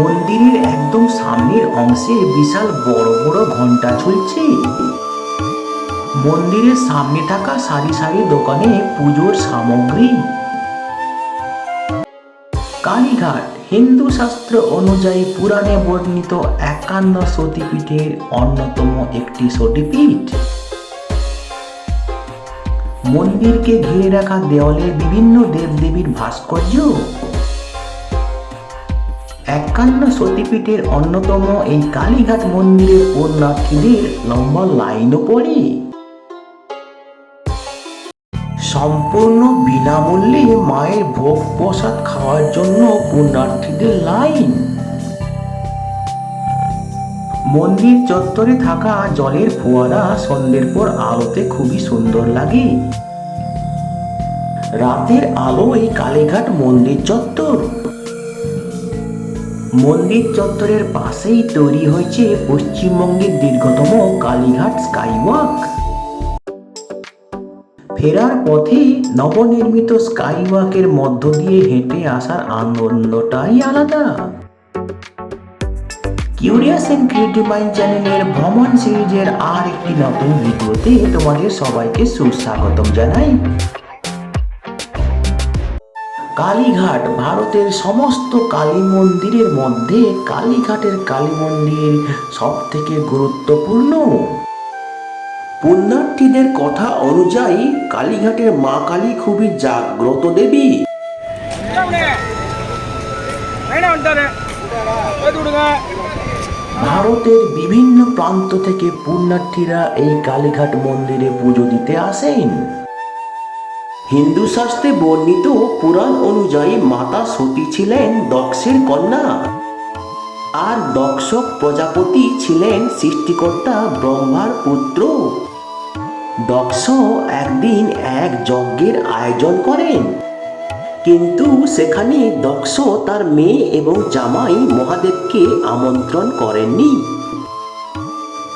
মন্দিরের একদম সামনের অংশে বিশাল বড় বড় ঘণ্টা ঝুলছে। মন্দিরের সামনে থাকা সারি সারি দোকানে পুজোর সামগ্রী। কালীঘাট হিন্দু শাস্ত্র অনুযায়ী পুরাণে বর্ণিত 51 সতীপীঠের অন্যতম একটি সতীপীঠ। মন্দিরকে ঘিরে রাখা দেওয়ালে বিভিন্ন দেবদেবীর ভাস্কর্য। 51 সতীপীঠের অন্যতম এই কালীঘাট মন্দিরে পুণ্যার্থীদের লম্বা লাইনও পড়ে। সম্পূর্ণ বিনামূল্যে মায়ের ভোগ প্রসাদ খাওয়ার জন্য পুণ্যার্থীদের লাইন। মন্দির চত্বরে থাকা জলের ফোয়ারা সন্ধ্যের পর আলোতে খুবই সুন্দর লাগে। রাতের আলোয় কালীঘাট মন্দির চত্বর। মন্দির চত্বরের পাশেই তৈরি হয়েছে পশ্চিমবঙ্গের দীর্ঘতম কালীঘাট স্কাইওয়াক। ফেরার পথে নবনির্মিত স্কাইওয়াকের মধ্য দিয়ে হেঁটে আসার আনন্দটাই আলাদা। কিউরিয়াস এন্ড ক্রিয়েটিভ মাইন্ড চ্যানেলের ভ্রমণ সিরিজের আর একটি নতুন ভিডিওতে তোমাদের সবাইকে সুস্বাগতম জানাই। কালীঘাট ভারতের সমস্ত কালী মন্দিরের মধ্যে কালীঘাটের কালী মন্দির সব থেকে গুরুত্বপূর্ণ। পুণ্যার্থীদের কথা অনুযায়ী কালীঘাটের মা কালী খুবই জাগ্রত দেবী। ভারতের বিভিন্ন প্রান্ত থেকে পুণ্যার্থীরা এই কালীঘাট মন্দিরে পুজো দিতে আসেন। হিন্দু শাস্ত্রে বর্ণিত পুরাণ অনুযায়ী মাতা সতী ছিলেন দক্ষের কন্যা, আর দক্ষ প্রজাপতি ছিলেন সৃষ্টিকর্তা ব্রহ্মার পুত্র। দক্ষ একদিন এক যজ্ঞের আয়োজন করেন, কিন্তু সেখানে দক্ষ তার মেয়ে এবং জামাই মহাদেবকে আমন্ত্রণ করেননি।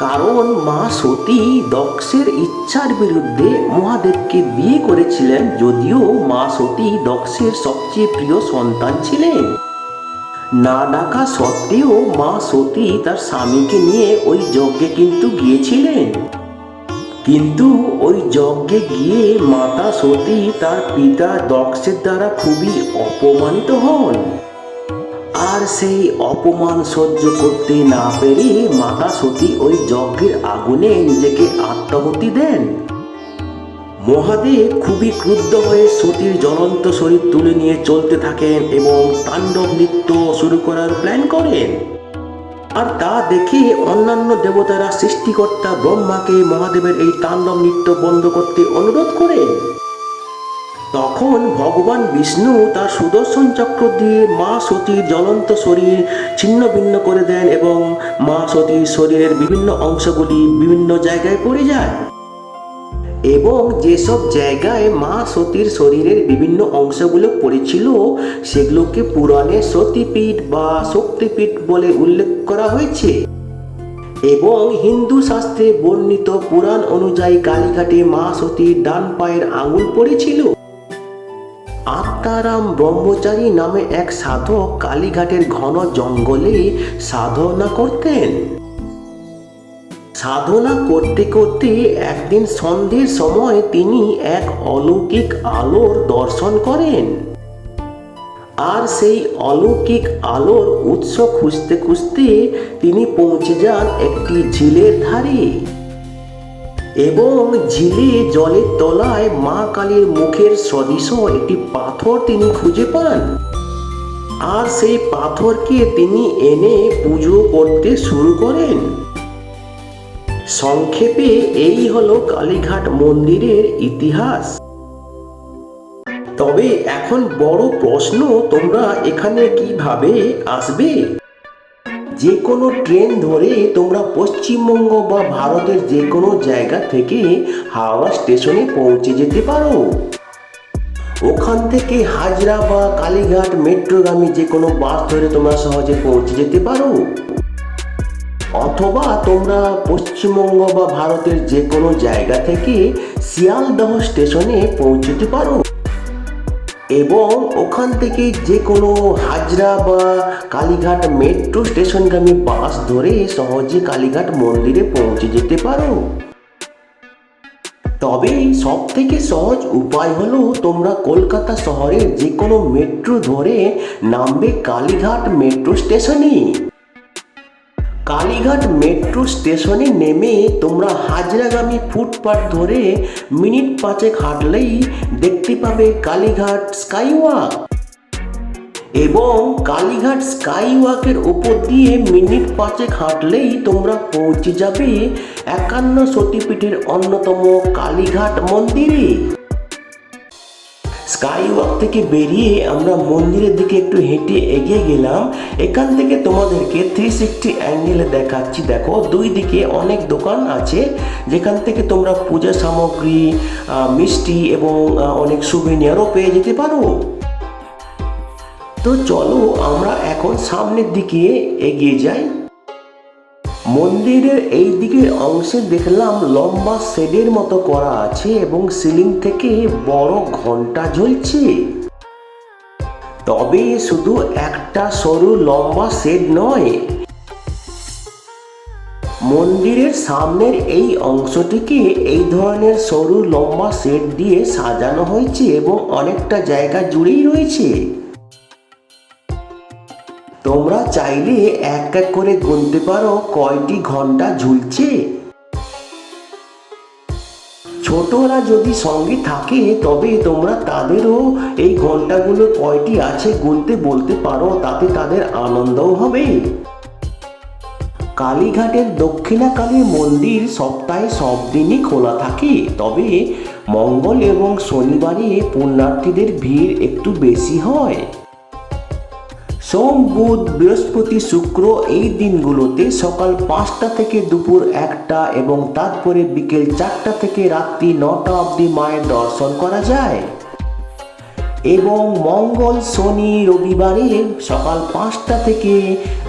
কারণ মা সতী দক্ষের ইচ্ছার বিরুদ্ধে মহাদেবকে বিয়ে করেছিলেন, যদিও মা সতী দক্ষের সবচেয়ে প্রিয় সন্তান ছিলেন। না ডাকা সত্ত্বেও মা সতী তার স্বামীকে নিয়ে ওই যজ্ঞে কিন্তু গিয়েছিলেন। কিন্তু ওই যজ্ঞে গিয়ে মাতা সতী তার পিতা দক্ষের দ্বারা খুবই অপমানিত হন, আর সেই অপমান সহ্য করতে না পেরে মাতা সতী ওই যজ্ঞের আগুনে নিজেকে আত্মাহুতি দেন। মহাদেব খুবই ক্রুদ্ধ হয়ে সতীর জ্বলন্ত শরীর তুলে নিয়ে চলতে থাকেন এবং তাণ্ডব নৃত্য শুরু করার প্ল্যান করেন। আর তা দেখে অন্যান্য দেবতারা সৃষ্টিকর্তা ব্রহ্মাকে মহাদেবের এই তাণ্ডব নৃত্য বন্ধ করতে অনুরোধ করেন। তখন ভগবান বিষ্ণু তার সুদর্শন চক্র দিয়ে মা সতীর জ্বলন্ত শরীর ছিন্ন ভিন্ন করে দেন এবং মা সতীর শরীরের বিভিন্ন অংশগুলি বিভিন্ন জায়গায় পড়ে যায়। এবং যেসব জায়গায় মা সতীর শরীরের বিভিন্ন অংশগুলো পড়েছিল সেগুলোকে পুরাণে সতীপীঠ বা শক্তিপীঠ বলে উল্লেখ করা হয়েছে। এবং হিন্দু শাস্ত্রে বর্ণিত পুরাণ অনুযায়ী কালীঘাটে মা সতীর ডান পায়ের আঙুল পড়েছিল। আত্মারাম ব্রহ্মচারী নামে এক সাধক কালীঘাটের ঘন জঙ্গলে সাধনা করতেন। সাধনা করতে করতে একদিন সন্ধ্যের সময় তিনি এক অলৌকিক আলোর দর্শন করেন। আর সেই অলৌকিক আলোর উৎস খুঁজতে খুঁজতে তিনি পৌঁছে যান একটি ঝিলের ধারে। এবং ঝিলে জলের তলায় মা কালীর মুখের সদৃশ একটি পাথর তিনি খুঁজে পান। আর সেই পাথরকে তিনি এনে পুজো করতে শুরু করেন। সংক্ষেপে এই হলো কালীঘাট মন্দিরের ইতিহাস। তবে এখন বড় প্রশ্ন, তোমরা এখানে কিভাবে আসবে? যে কোনো ট্রেন ধরে তোমরা পশ্চিমবঙ্গ বা ভারতের যে কোনো জায়গা থেকে হাওড়া স্টেশনে পৌঁছে যেতে পারো। ওখান থেকে হাজরা বা কালীঘাট মেট্রোগামী যে কোনো বাস ধরে তোমরা সহজে পৌঁছে যেতে পারো। অথবা তোমরা পশ্চিমবঙ্গ বা ভারতের যে কোনো জায়গা থেকে শিয়ালদহ স্টেশনে পৌঁছতে পারো। এবং ওখান থেকে যে কোনো হাজরা বা কালীঘাট মেট্রো স্টেশনগামী বাস ধরে সহজে কালীঘাট মন্দিরে পৌঁছে যেতে পারো। তবে সব থেকে সহজ উপায় হলো তোমরা কলকাতা শহরের যে কোনো মেট্রো ধরে নামবে কালীঘাট মেট্রো স্টেশনে। কালীঘাট মেট্রো স্টেশনে নেমে তোমরা হাজরাগামী ফুটপাথ ধরে মিনিট 5 হাঁটলেই দেখতে পাবে কালীঘাট স্কাইওয়াক। এবং কালীঘাট স্কাইওয়াকের উপর দিয়ে মিনিট 5 হাঁটলেই তোমরা পৌঁছে যাবে 51 সতীপীঠের অন্যতম কালীঘাট মন্দিরে। স্কাইওয়াক থেকে বেরিয়ে আমরা মন্দিরের দিকে একটু হেঁটে এগিয়ে গেলাম। এখান থেকে তোমাদেরকে 360 অ্যাঙ্গেলে দেখাচ্ছি। দেখো, দুই দিকে অনেক দোকান আছে যেখান থেকে তোমরা পূজা সামগ্রী, মিষ্টি এবং অনেক সুভেনিয়ারও পেয়ে যেতে পারো। তো চলো আমরা এখন সামনের দিকে এগিয়ে যাই। মন্দিরের এই দিকের অংশে দেখলাম লম্বা শেডের মতো করা আছে এবং সিলিং থেকে বড় ঘন্টা ঝুলছে। তবে শুধু একটা সরু লম্বা শেড নয়, মন্দিরের সামনের এই অংশটিকে এই ধরনের সরু লম্বা শেড দিয়ে সাজানো হয়েছে এবং অনেকটা জায়গা জুড়েই রয়েছে। তোমরা চাইলে এক এক করে গুনতে পারো কয়টি ঘন্টা ঝুলছে। ছোটরা যদি সঙ্গে থাকে তবে তোমরা তাদেরও এই ঘন্টাগুলো কয়টি আছে গুনতে বলতে পারো, তাতে তাদের আনন্দও হবে। কালীঘাটের দক্ষিণাকালী মন্দির সপ্তাহে সব দিনই খোলা থাকে, তবে মঙ্গল এবং শনিবারে পুণ্যার্থীদের ভিড় একটু বেশি হয়। সোম, বুধ, বৃহস্পতি, শুক্র এই দিনগুলোতে সকাল 5টা থেকে দুপুর 1টা এবং তারপরে বিকেল 4টা থেকে রাত্রি 9টা অবধি মায়ের দর্শন করা যায়। এবং মঙ্গল, শনি, রবিবারে সকাল 5টা থেকে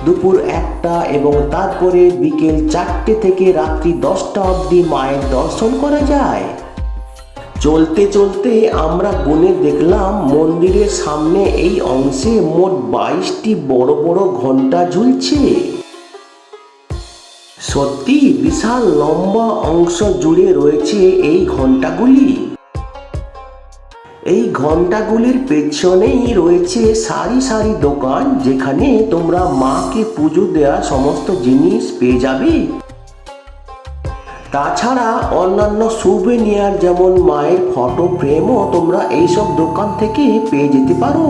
দুপুর 1টা এবং তারপরে বিকেল 4টে থেকে রাত্রি 10টা অবধি মায়ের দর্শন করা যায়। চলতে চলতে আমরা গুনে দেখলাম মন্দিরের সামনে এই অংশে মোট 22টি বড় বড় ঘন্টা ঝুলছে। সত্যি বিশাল লম্বা অংশ জুড়ে রয়েছে এই ঘন্টাগুলি। এই ঘন্টাগুলির পেছনেই রয়েছে সারি সারি দোকান, যেখানে তোমরা মাকে পুজো দেওয়া সমস্ত জিনিস পেয়ে যাবে। তাছাড়া অন্যান্য সুভেনিয়ার যেমন মায়ের ফটো ফ্রেমও তোমরা এইসব দোকান থেকে পেয়ে যেতে পারো।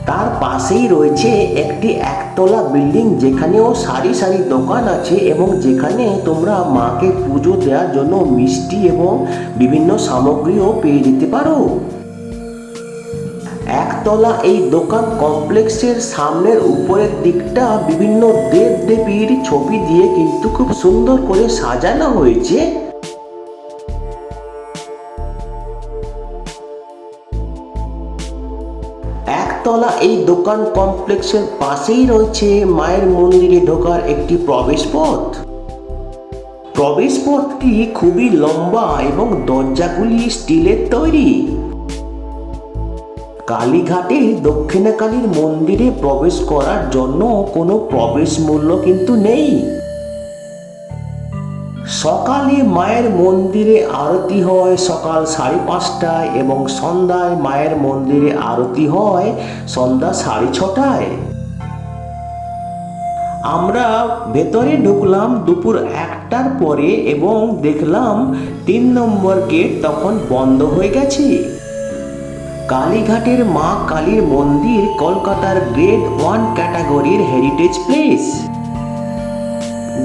তার পাশেই রয়েছে একটি একতলা বিল্ডিং, যেখানেও সারি সারি দোকান আছে এবং যেখানে তোমরা মাকে পুজো দেওয়ার জন্য মিষ্টি এবং বিভিন্ন সামগ্রীও পেয়ে যেতে পারো। একতলা এই দোকান কমপ্লেক্সের সামনের উপরের দিকটা বিভিন্ন দেব দেবীর ছবি দিয়ে কিন্তু খুব সুন্দর করে সাজানো হয়েছে। একতলা এই দোকান কমপ্লেক্সের পাশেই রয়েছে মায়ের মন্দিরে ঢোকার একটি প্রবেশ পথ। প্রবেশ পথটি খুবই লম্বা এবং দরজাগুলি স্টিলের তৈরি। কালীঘাটের দক্ষিণাকালীর মন্দিরে প্রবেশ করার জন্য কোনো প্রবেশ মূল্য কিন্তু নেই। সকালে মায়ের মন্দিরে আরতি হয় সকাল 5:30টায় এবং সন্ধ্যায় মায়ের মন্দিরে আরতি হয় সন্ধ্যা 6:30টায়। আমরা ভেতরে ঢুকলাম দুপুর 1টার পরে এবং দেখলাম 3 নম্বর গেট তখন বন্ধ হয়ে গেছে। কালীঘাটের মা কালীর মন্দির কলকাতার গ্রেড 1 ক্যাটাগরির হেরিটেজ প্লেস।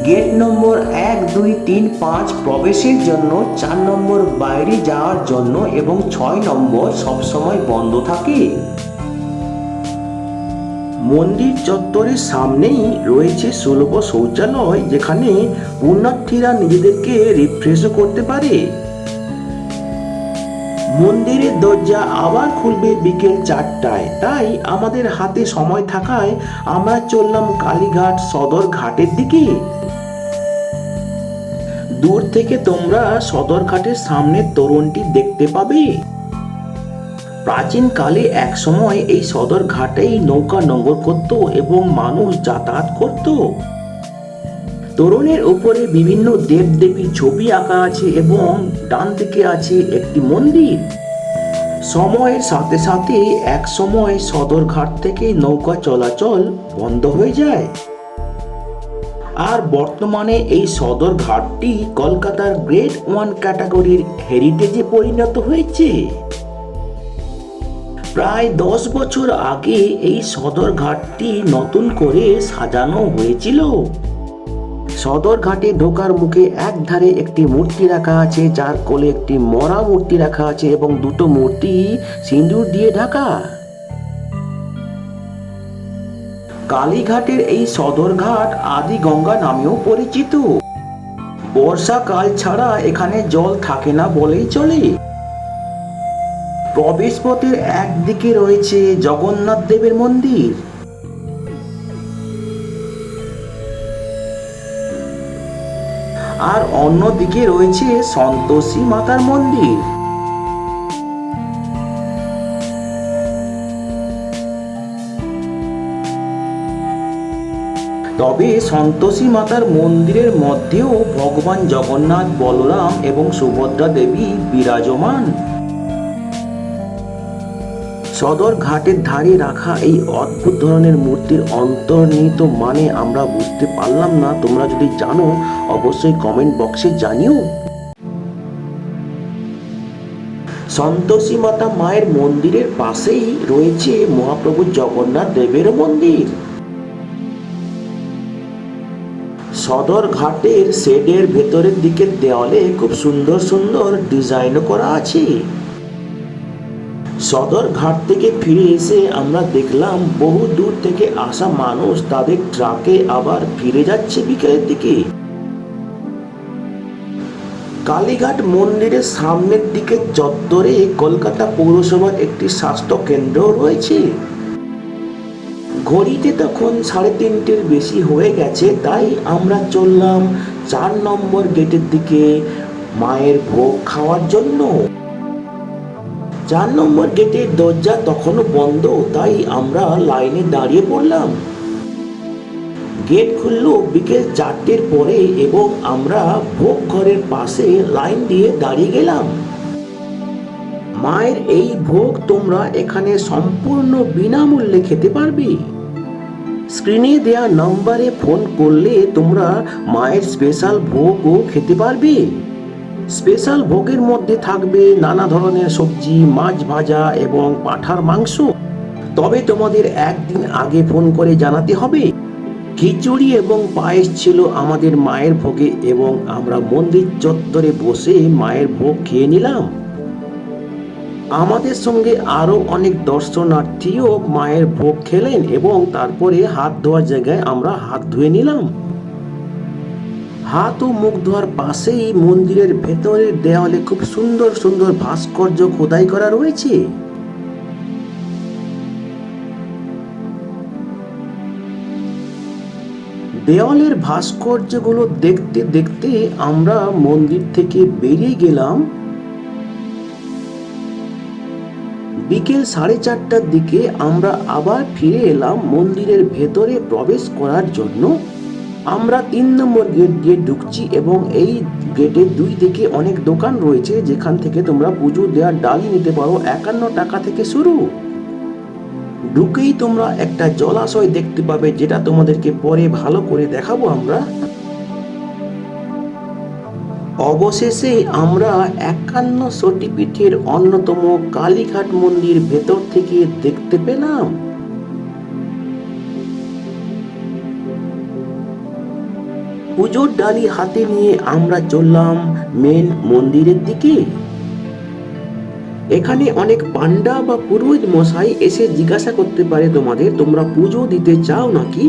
গেট নম্বর 1, 2, 3, 5 প্রবেশের জন্য, 4 নম্বর বাইরে যাওয়ার জন্য এবং 6 নম্বর সবসময় বন্ধ থাকে। মন্দির চত্বরের সামনেই রয়েছে সুলভ শৌচালয়, যেখানে পুণ্যার্থীরা নিজেদেরকে রিফ্রেশও করতে পারে। মন্দিরের দরজা আবার খুলবে বিকেল 4টায়, তাই আমাদের হাতে সময় থাকায় আমরা চললাম কালীঘাট সদর ঘাটের দিকে। দূর থেকে তোমরা সদরঘাটের সামনে তোরণটি দেখতে পাবে। প্রাচীনকালে এক সময় এই সদরঘাটেই নৌকা নোঙর করত এবং মানুষ যাতায়াত করত। তোরণের উপরে বিভিন্ন দেবদেবীর ছবি আঁকা আছে এবং ডান দিকে আছে একটি মন্দির। সময়ের সাথে সাথে এক সময় সদরঘাট থেকে নৌকা চলাচল বন্ধ হয়ে যায়, আর বর্তমানে এই সদরঘাটটি কলকাতার গ্রেড 1 ক্যাটাগরির হেরিটেজে পরিণত হয়েছে। প্রায় 10 বছর আগে এই সদরঘাটটি নতুন করে সাজানো হয়েছিল। সদরঘাটে ঢোকার মুখে এক ধারে একটি মূর্তি রাখা আছে, যার কোলে একটি মরা মূর্তি রাখা আছে এবং দুটো মূর্তি সিঁদুর দিয়ে ঢাকা। কালীঘাটের এই সদরঘাট আদি গঙ্গা নামেও পরিচিত। বর্ষাকাল ছাড়া এখানে জল থাকে না বলেই চলে। প্রবেশপথের একদিকে রয়েছে জগন্নাথ দেবের মন্দির, আর অন্যদিকে রয়েছে সন্তোষী মাতার মন্দির। তবে সন্তোষী মাতার মন্দিরের মধ্যেও ভগবান জগন্নাথ, বলরাম এবং সুভদ্রা দেবী বিরাজমান। সদরঘাটের ধারে রাখা এই অদ্ভুত ধরনের মূর্তির অন্তর্নিহিত মানে আমরা বুঝতে পারলাম না। তোমরা যদি জানো অবশ্যই কমেন্ট বক্সে জানিও। সন্তোষী মাতা মায়ের মন্দিরের পাশেই রয়েছে মহাপ্রভু জগন্নাথ দেবের মন্দির। সদরঘাটের শেডের ভেতরের দিকের দেওয়ালে খুব সুন্দর সুন্দর ডিজাইনও করা আছে। সদরঘাট থেকে ফিরে এসে আমরা দেখলাম বহু দূর থেকে আসা মানুষ তাদের ট্রাকে আবার ফিরে যাচ্ছে বিকেলের দিকে। কালীঘাট মন্দিরের সামনের দিকে চত্বরে কলকাতা পৌরসভার একটি স্বাস্থ্য কেন্দ্র রয়েছে। ঘড়িতে তখন 3:30-র বেশি হয়ে গেছে, তাই আমরা চললাম 4 নম্বর গেটের দিকে মায়ের ভোগ খাওয়ার জন্য। 4 নম্বর গেটের দরজা তখনও বন্ধ, তাই আমরা লাইনে দাঁড়িয়ে পড়লাম। গেট খুললো বিকেল 4টের পরে এবং আমরা ভোগ ঘরের পাশে লাইন দিয়ে দাঁড়িয়ে গেলাম। মায়ের এই ভোগ তোমরা এখানে সম্পূর্ণ বিনামূল্যে খেতে পারবে। স্ক্রিনে দেয়া নম্বরে ফোন করলে তোমরা মায়ের স্পেশাল ভোগও খেতে পারবে। স্পেশাল ভোগের মধ্যে থাকবে নানা ধরনের সবজি, মাছ ভাজা এবং পাঁঠার মাংস। তবে তোমাদের একদিন আগে ফোন করে জানাতে হবে। খিচুড়ি এবং পায়েস ছিল আমাদের মায়ের ভোগে এবং আমরা মন্দির চত্বরে বসে মায়ের ভোগ খেয়ে নিলাম। আমাদের সঙ্গে আরো অনেক দর্শনার্থীও মায়ের ভোগ খেলেন এবং তারপরে হাত ধোয়ার জায়গায় আমরা হাত ধুয়ে নিলাম। হাত ও মুখ ধোয়ার পাশেই মন্দিরের ভেতরের দেওয়ালে খুব সুন্দর সুন্দর ভাস্কর্য খোদাই করা রয়েছে। দেওয়ালের ভাস্কর্যগুলো দেখতে দেখতে আমরা মন্দির থেকে বেরিয়ে গেলাম। বিকেল 4:30টার দিকে আমরা আবার ফিরে এলাম মন্দিরের ভেতরে প্রবেশ করার জন্য। আমরা 3 নম্বর গেট দিয়ে ঢুকছি এবং এই গেটের 2 দিকে অনেক দোকান রয়েছে, যেখান থেকে তোমরা পুজো দেওয়ার ডালি নিতে পারো 51 টাকা থেকে শুরু। ঢুকেই তোমরা একটা জলাশয় দেখতে পাবে, যেটা তোমাদেরকে পরে ভালো করে দেখাবো আমরা। অবশেষে আমরা 51 শক্তিপীঠের অন্যতম কালীঘাট মন্দির ভেতর থেকে দেখতে পেলাম। পুজোর ডালি হাতে নিয়ে আমরা চললাম মেন মন্দিরের দিকে। এখানে অনেক পান্ডা বা পুরোহিত মশাই এসে জিজ্ঞাসা করতে পারে তোমাদের, তোমরা পুজো দিতে চাও নাকি,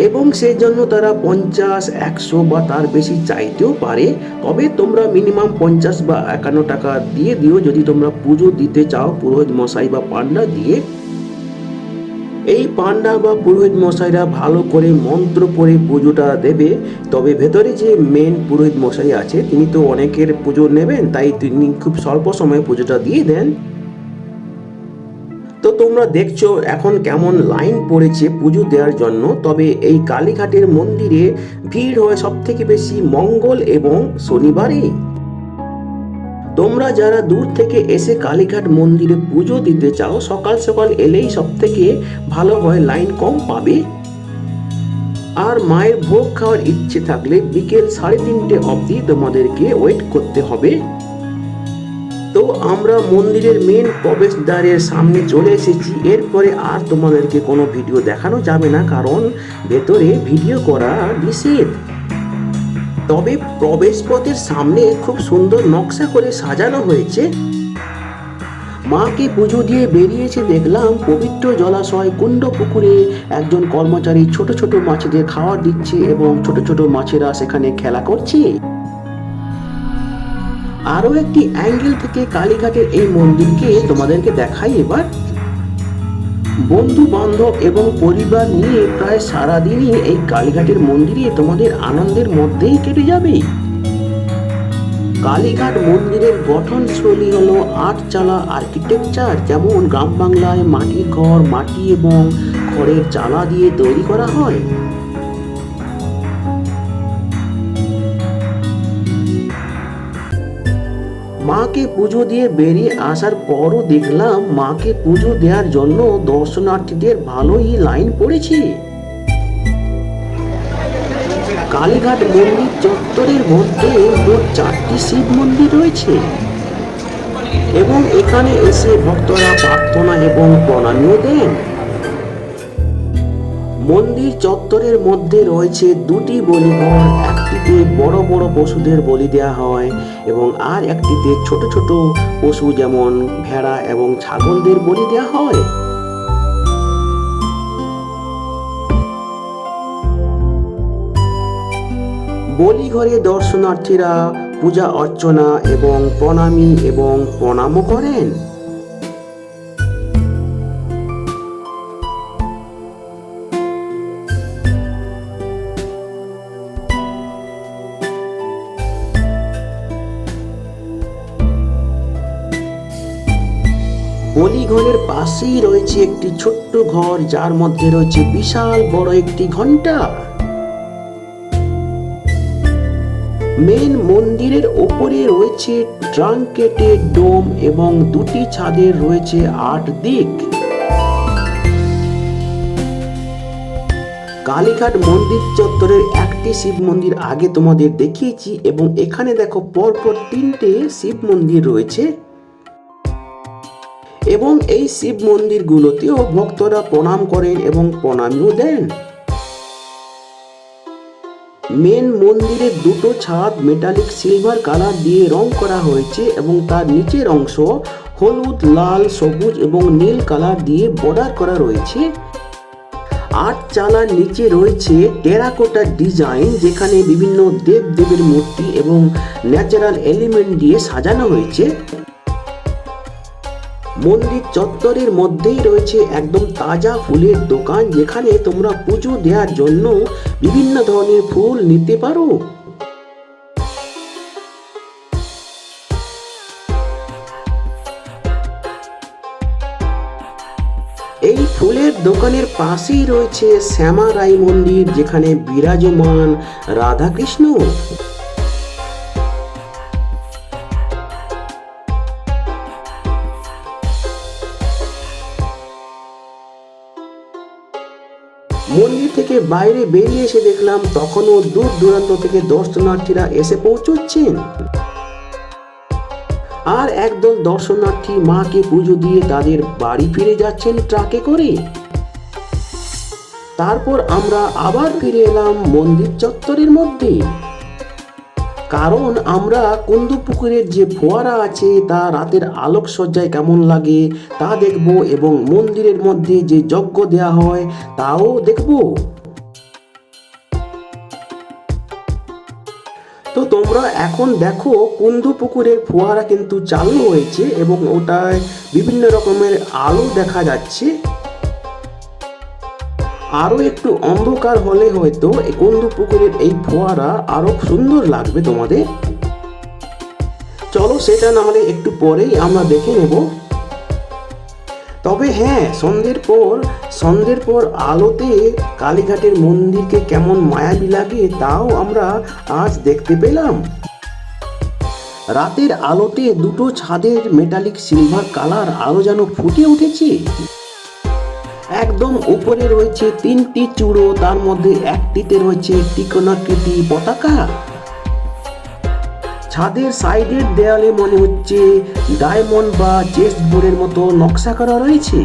এবং সেজন্য তারা 50, 100 বা তার বেশি চাইতেও পারে। তবে তোমরা মিনিমাম 50 বা 51 টাকা দিয়ে দিও যদি তোমরা পুজো দিতে চাও পুরোহিত মশাই বা পান্ডা দিয়ে। এই পান্ডা বা পুরোহিত মশাইরা ভালো করে মন্ত্র পড়ে পুজোটা দেবে, তবে ভেতরে যে মেন পুরোহিত মশাই আছে তিনি তো অনেকের পুজো নেবেন, তাই তিনি খুব স্বল্প সময়ে পুজোটা দিয়ে দেন। তো তোমরা দেখছো এখন কেমন লাইন পড়েছে পুজো দেওয়ার জন্য। তবে এই কালীঘাটের মন্দিরে ভিড় হয় সব থেকে বেশি মঙ্গল এবং শনিবারে। তোমরা যারা দূর থেকে এসে কালীঘাট মন্দিরে পুজো দিতে চাও, সকাল সকাল এলেই সব থেকে ভালো হয়, লাইন কম পাবে। আর মায়ের ভোগ খাওয়ার ইচ্ছে থাকলে বিকেল 3:30 অবধি তোমাদেরকে ওয়েট করতে হবে। তো আমরা মন্দিরের মেন প্রবেশদ্বারের সামনে চলে এসেছি। এরপরে আর তোমাদেরকে কোনো ভিডিও দেখানো যাবে না, কারণ ভেতরে ভিডিও করা নিষেধ। তবে প্রবেশ পথের সামনে খুব সুন্দর নকশা করে সাজানো হয়েছে। মাকে পুজো দিয়ে বেরিয়েছে দেখলাম পবিত্র জলাশয় কুণ্ড পুকুরে একজন কর্মচারী ছোট ছোট মাছেদের খাবার দিচ্ছে এবং ছোট ছোট মাছেরা সেখানে খেলা করছে। আরো একটি অ্যাঙ্গেল থেকে কালীঘাটের এই মন্দিরকে তোমাদেরকে দেখাই এবার। বন্ধু বান্ধব এবং পরিবার নিয়ে প্রায় সারাদিনই এই কালীঘাটের মন্দিরে তোমাদের আনন্দের মধ্যেই কেটে যাবে। কালীঘাট মন্দিরের গঠনশৈলী হলো আটচালা আর্কিটেকচার, যেমন গ্রাম বাংলায় মাটির ঘর মাটি এবং খড়ের চালা দিয়ে তৈরি করা হয়। মাকে পুজো দিয়ে বেরিয়ে আসার পরও দেখলাম মাকে পুজো দেওয়ার জন্য দর্শনার্থীদের ভালোই লাইন পড়েছে। কালীঘাট মন্দির চত্বরের মধ্যে মোট 4টি শিব মন্দির রয়েছে এবং এখানে এসে ভক্তরা প্রার্থনা এবং প্রণামীও দেন। মন্দির চত্বরের মধ্যে রয়েছে 2টি বলিঘর, একটিতে বড় বড় পশুদের বলি দেওয়া হয় এবং আর একটিতে ছোট ছোট পশু যেমন ভেড়া এবং ছাগলদের বলি দেওয়া হয়। বলিঘরে দর্শনার্থীরা পূজা অর্চনা এবং প্রণামী এবং প্রণামও করেন। বলিঘরের পাশেই রয়েছে একটি ছোট্ট ঘর, যার মধ্যে রয়েছে বিশাল বড় একটি ঘন্টা। মেন মন্দিরের ওপরে রয়েছে ট্রাঙ্কেটেড ডোম এবং 2টি ছাদের রয়েছে 8 দিক। কালীঘাট মন্দির চত্বরের একটি শিব মন্দির আগে তোমাদের দেখিয়েছি এবং এখানে দেখো পরপর 3টে শিব মন্দির রয়েছে এবং এই শিব মন্দিরগুলোতেও ভক্তরা প্রণাম করেন এবং প্রণামীও দেন। মেন মন্দিরের 2টো ছাদ মেটালিক সিলভার কালার দিয়ে রং করা হয়েছে এবং তার নিচের অংশ হলুদ, লাল, সবুজ এবং নীল কালার দিয়ে বর্ডার করা রয়েছে। 8 চালার নিচে রয়েছে টেরাকোটা ডিজাইন, যেখানে বিভিন্ন দেব দেবীর মূর্তি এবং ন্যাচারাল এলিমেন্ট দিয়ে সাজানো হয়েছে। মন্দির চত্বরের মধ্যেই রয়েছে একদম তাজা ফুলের দোকান, যেখানে তোমরা পুজো দেওয়ার জন্য বিভিন্ন ধরনের ফুল নিতে পারো। এই ফুলের দোকানের পাশেই রয়েছে শ্যামা রাই মন্দির, যেখানে বিরাজমান রাধাকৃষ্ণ। মন্দির থেকে বাইরে বেরিয়ে এসে দেখলাম তখনও দূর দূরান্ত থেকে দর্শনার্থীরা এসে পৌঁছচ্ছেন। আর একদল দর্শনার্থী মাকে পুজো দিয়ে তাদের বাড়ি ফিরে যাচ্ছেন ট্রাকে করে। তারপর আমরা আবার ফিরে এলাম মন্দির চত্বরের মধ্যে, কারণ আমরা কুন্দপুকুরের যে ফোয়ারা আছে তা রাতের আলোকসজ্জায় কেমন লাগে তা দেখব এবং মন্দিরের মধ্যে যে যজ্ঞ দেওয়া হয় তাও দেখব। তো তোমরা এখন দেখো কুন্দপুকুরের ফোয়ারা কিন্তু চালু হয়েছে এবং ওটায় বিভিন্ন রকমের আলো দেখা যাচ্ছে। আরো একটু অন্ধকার হলে হয়তো এই কুন্দু পুকুরের এই ফোয়ারা আরো সুন্দর লাগবে তোমাদের। চলো সেটা না হলে একটু পরেই আমরা দেখে নেব। তবে হ্যাঁ, সন্ধ্যের পর আলোতে কালীঘাটের মন্দিরকে কেমন মায়াবী লাগে তাও আমরা আজ দেখতে পেলাম। রাতের আলোতে দুটো ছাদের মেটালিক সিলভার কালার আলো যেন ফুটে উঠেছে। একদম উপরে রয়েছে 3টি চূড়ো, তার মধ্যে একটিতে রয়েছে ত্রিকোণাকৃতি পতাকা। ছাদের সাইডের দেয়ালে মনে হচ্ছে ডায়মন্ড বা চেস্ট বোর্ডের মতো নকশা করা রয়েছে।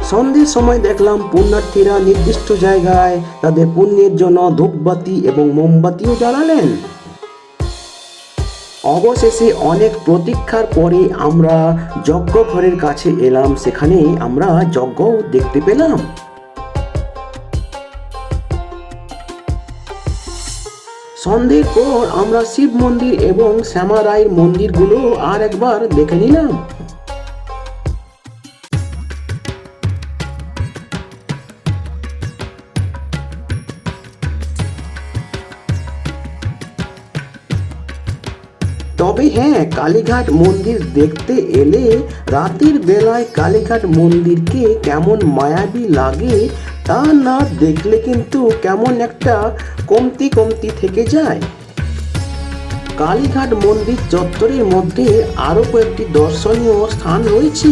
সন্ধ্যের সময় দেখলাম পুণ্যার্থীরা নির্দিষ্ট জায়গায় তাদের পুণ্যের জন্য ধূপবাতি এবং মোমবাতিও জ্বালালেন। অবশেষে অনেক প্রতীক্ষার পরে আমরা যজ্ঞ ঘরের কাছে এলাম, সেখানে আমরা যজ্ঞ দেখতে পেলাম। সন্ধ্যের পর আমরা শিব মন্দির এবং শ্যামা রায়ের মন্দিরগুলো আর একবার দেখে নিলাম। তবে হ্যাঁ, কালীঘাট মন্দির দেখতে এলে রাতের বেলায় কালীঘাট মন্দিরকে কেমন মায়াবী লাগে তা না দেখলে কিন্তু কেমন একটা কমতি থেকে যায়। কালীঘাট মন্দির চত্বরের মধ্যে আরো কয়েকটি দর্শনীয় স্থান রয়েছে,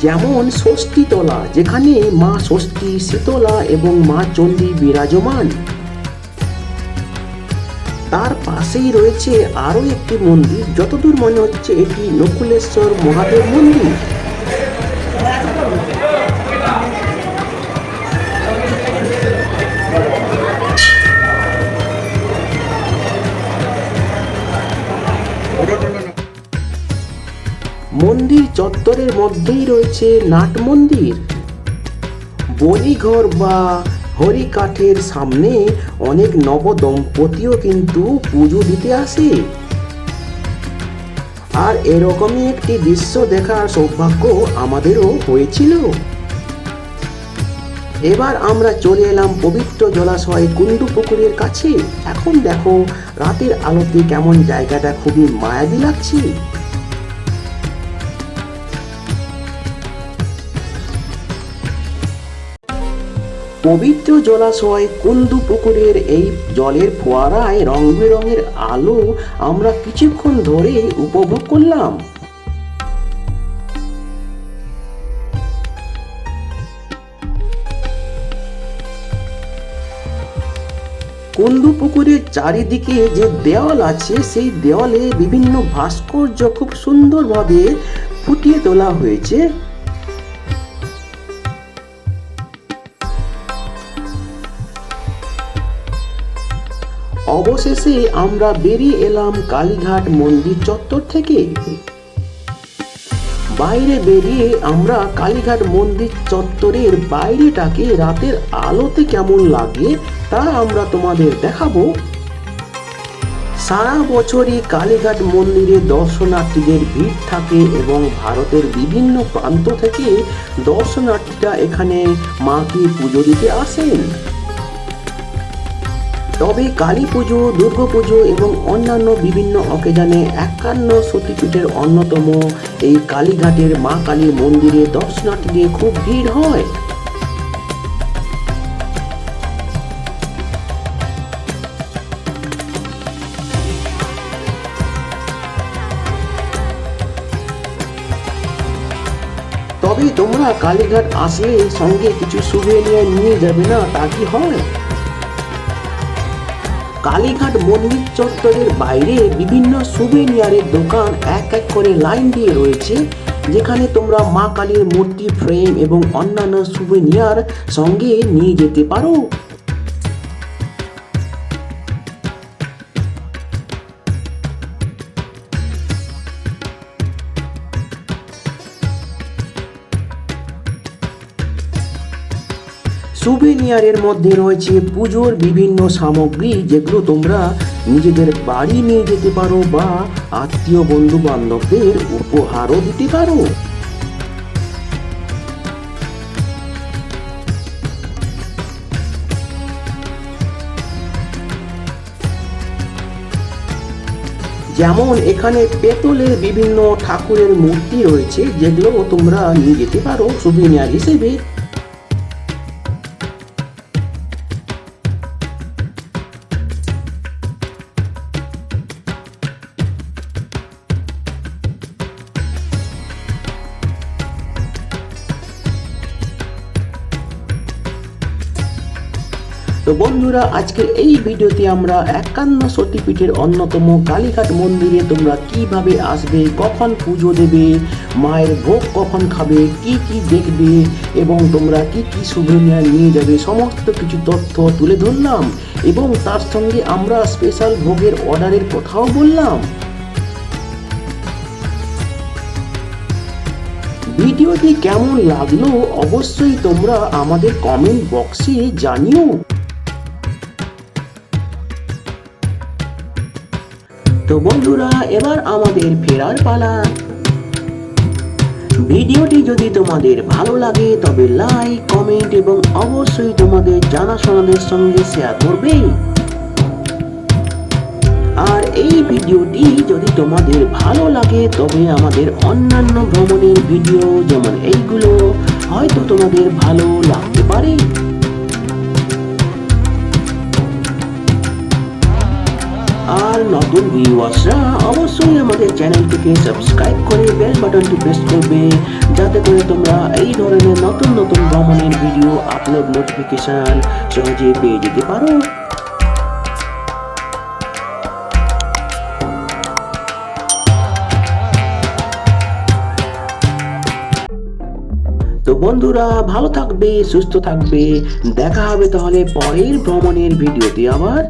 যেমন ষষ্ঠীতলা, যেখানে মা ষষ্ঠী, শীতলা এবং মা চণ্ডী বিরাজমান। তার পাশেই রয়েছে আরো একটি মন্দির, যতদূর মনে হচ্ছে এটি নকুলেশ্বর মহাদেব মন্দির। মন্দির চত্বরের মধ্যেই রয়েছে নাট মন্দির। বলিঘর বা হরিকাঠের সামনে অনেক নবদম্পতিও কিন্তু পুজো দিতে আসে। আর এরকমই একটি দৃশ্য দেখার সৌভাগ্য আমাদেরও হয়েছিল। এবার আমরা চলে এলাম পবিত্র জলাশয় কুন্দু পুকুরের কাছে। এখন দেখো রাতের আলোতে কেমন জায়গাটা খুবই মায়াবী লাগছে। পবিত্র জলাশয় কুন্দু পুকুরের এই জলের ফোয়ারায় রং বেরঙের আলো আমরা কিছুক্ষণ ধরে উপভোগ করলাম। কুন্দু পুকুরের চারিদিকে যে দেওয়াল আছে, সেই দেওয়ালে বিভিন্ন ভাস্কর্য খুব সুন্দরভাবে ফুটিয়ে তোলা হয়েছে। অবশেষে আমরা বেরিয়ে এলাম কালীঘাট মন্দির চত্বর থেকে। বাইরে বেরিয়ে আমরা কালীঘাট মন্দির চত্বরের বাইরেটাকে রাতের আলোতে কেমন লাগে তা আমরা তোমাদের দেখাবো। সারা বছরই কালীঘাট মন্দিরে দর্শনার্থীদের ভিড় থাকে এবং ভারতের বিভিন্ন প্রান্ত থেকে দর্শনার্থীরা এখানে মাকে পুজো দিতে আসেন। তবে কালী পুজো, দুর্গা পুজো এবং অন্যান্য বিভিন্ন অকেজনে 51 সতীপীঠের অন্যতম এই কালীঘাটের মা কালীর মন্দিরে দর্শনার্থীদের খুব ভিড় হয়। তবে তোমরা কালীঘাট আসলে সঙ্গে কিছু সুভেনিয়ার নিয়ে যাবে না, তা কি হয়? কালীঘাট মন্দির চত্বরের বাইরে বিভিন্ন সুভেনিয়ারের দোকান এক এক করে লাইন দিয়ে রয়েছে, যেখানে তোমরা মা কালীর মূর্তি ফ্রেম এবং অন্যান্য সুভেনিয়ার সঙ্গে নিয়ে যেতে পারো। সুভেনিয়ারের মধ্যে রয়েছে পুজোর বিভিন্ন সামগ্রী, যেগুলো তোমরা নিজেদের বাড়ি নিয়ে যেতে পারো বা আত্মীয় বন্ধু বান্ধবদের উপহারও দিতে পারো। যেমন এখানে পেতলের বিভিন্ন ঠাকুরের মূর্তি রয়েছে, যেগুলো তোমরা নিয়ে যেতে পারো সুভিনিয়ার হিসেবে। তো বন্ধুরা, আজকের এই ভিডিওতে আমরা 51 সতীপীঠের অন্যতম কালীঘাট মন্দিরে তোমরা কিভাবে আসবে, কখন পুজো দেবে, মায়ের ভোগ কখন খাবে, কি কি দেখবে এবং তোমরা কি কি সুভিনিয়ার নিয়ে যাবে, সমস্ত কিছু তথ্য তুলে ধরলাম এবং তার সঙ্গে আমরা স্পেশাল ভোগের অর্ডারের কথাও বললাম। ভিডিওটি কেমন লাগলো অবশ্যই তোমরা আমাদের কমেন্ট বক্সে জানিও। তো বন্ধুরা, এবার আমাদের ফেরার পালা। ভিডিওটি যদি তোমাদের ভালো লাগে তবে লাইক, কমেন্ট এবং অবশ্যই তোমাদের জানাশোনাদের সঙ্গে শেয়ার করবে। আর এই ভিডিওটি যদি তোমাদের ভালো লাগে তবে আমাদের অন্যান্য ভ্রমণের ভিডিও যেমন এইগুলো হয়তো তোমাদের ভালো লাগতে পারে। আর নতুন ভিউয়ার্সরা অবশ্যই আমাদের চ্যানেলটিকে সাবস্ক্রাইব করে বেল বাটনটি প্রেস করবে, যাতে করে তোমরা এই ধরনের নতুন নতুন ভ্রমণের ভিডিও আপলোড নোটিফিকেশন সহজে পেয়ে যেতে পারো। তো বন্ধুরা, ভালো থাকবে, সুস্থ থাকবে, দেখা হবে তাহলে পরের ভ্রমণের ভিডিওতে আবার।